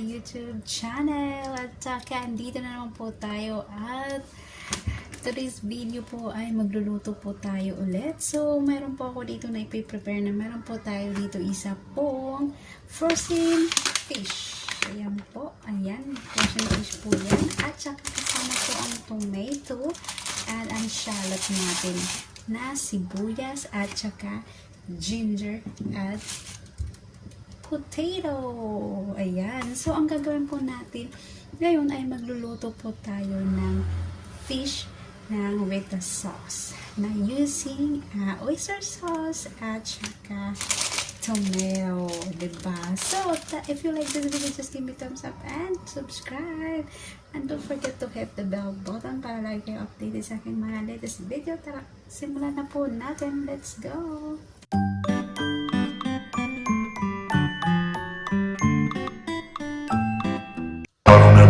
YouTube channel. At andito na naman po tayo at today's video po ay magluluto po tayo ulit. So, meron po ako dito na ipiprepare na meron po tayo dito isa pong frozen fish. Ayan po. Ayan. Frozen fish po yan. At saka kasama po ang tomato at ang shallot natin na sibuyas at saka ginger at potato. Ayan. So, ang gagawin po natin ngayon ay magluluto po tayo ng fish ng with the sauce na using oyster sauce at saka tomato. Diba? So, if you like this video, just give me thumbs up and subscribe. And don't forget to hit the bell button para lagi kayo updated sa aking mga latest video. Tara, simulan na po natin. Let's go!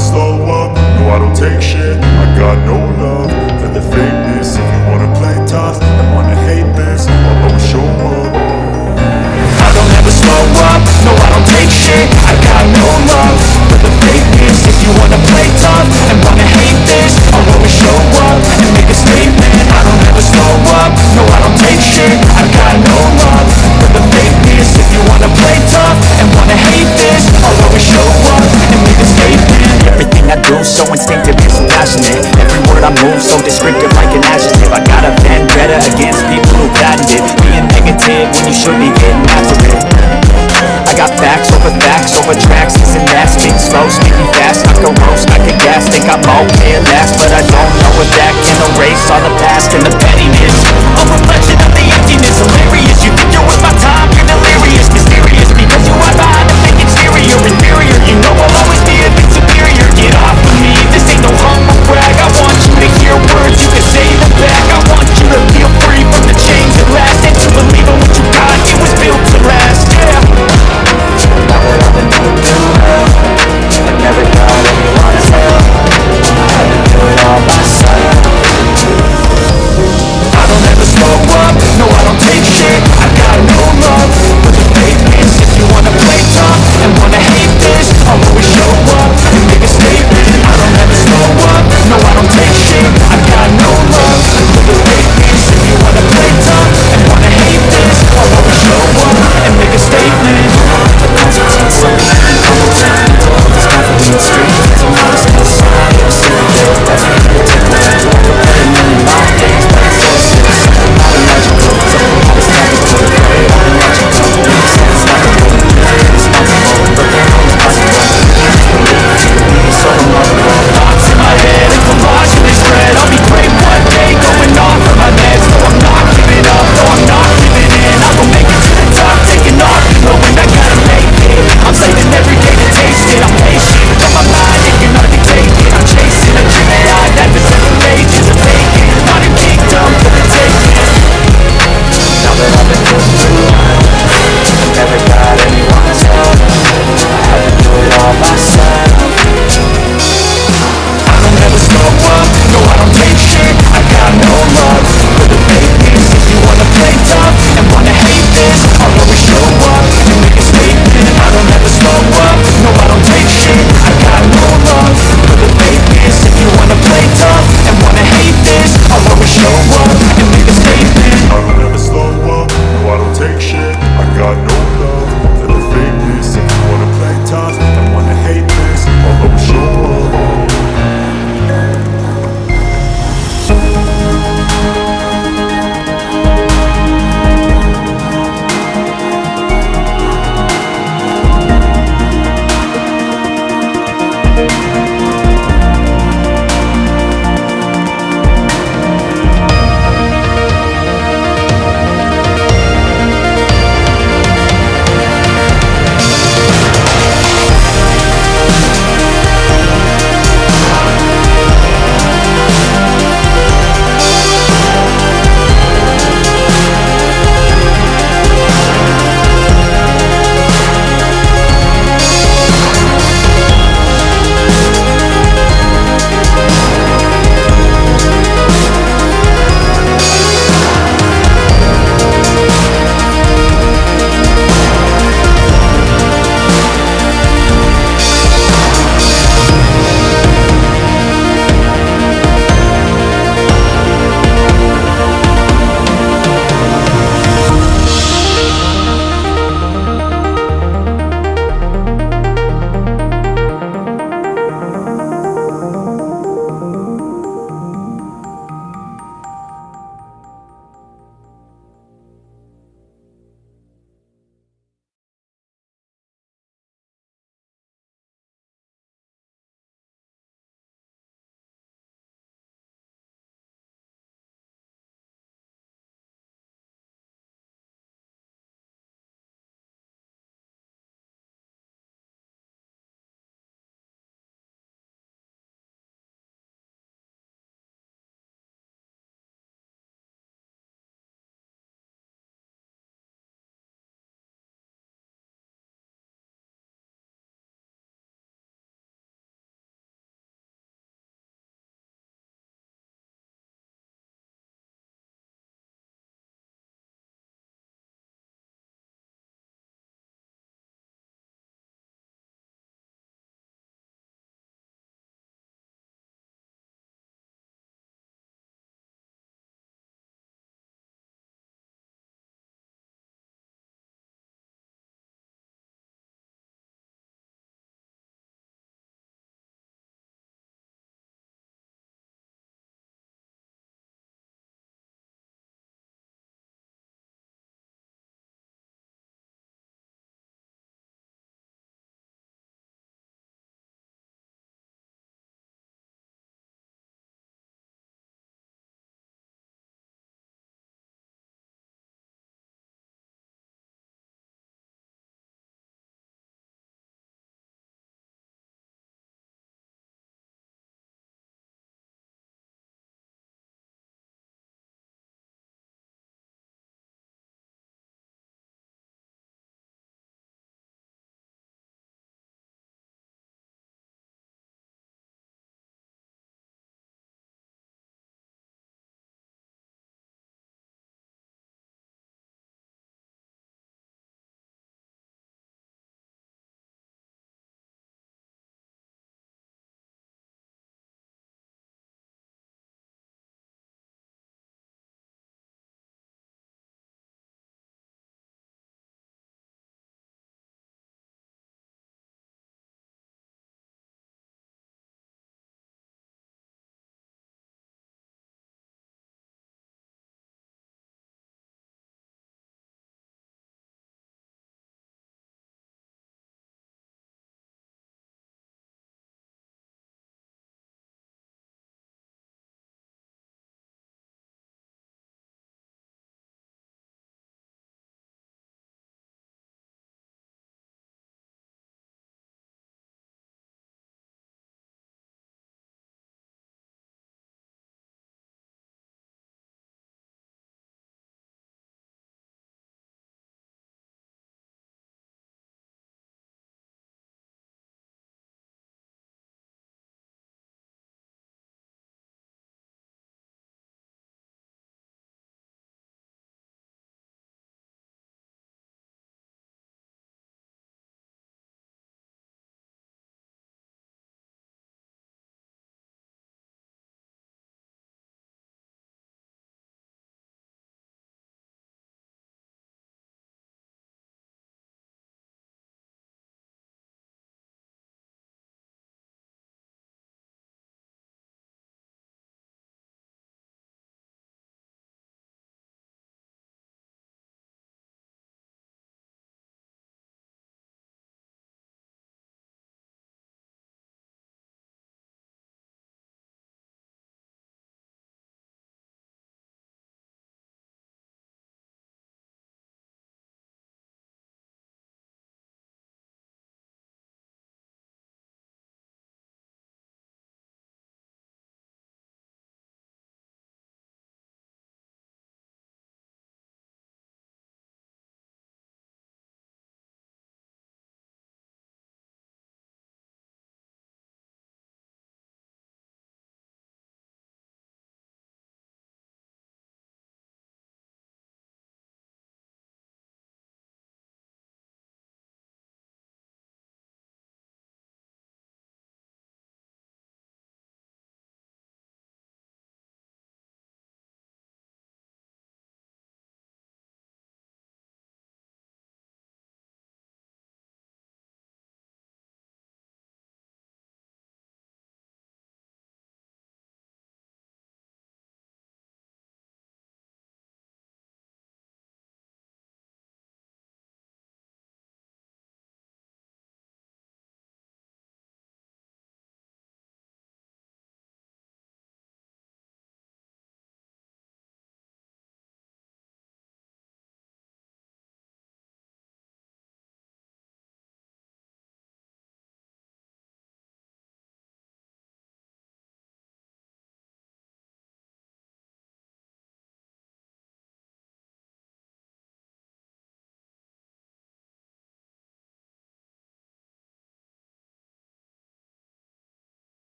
Slow up, no I don't take shit. I got no love for the fakeness. If you wanna play tough and wanna hate this, I'll always show up. I don't ever slow up, no I don't take shit. I got no love for the fakeness. If you wanna play tough and wanna hate this, I'll always show up and make a statement. I don't ever slow up, no I don't take shit. I got no love for the fakeness. If you wanna play tough and wanna hate this, I'll always show up and make a statement. Everything I do so instinctive and so passionate. Every word I move so descriptive like an adjective. I got a vendetta against people who patented being negative when you should be getting after it. I got facts over tracks, this and that. Speak slow, speaking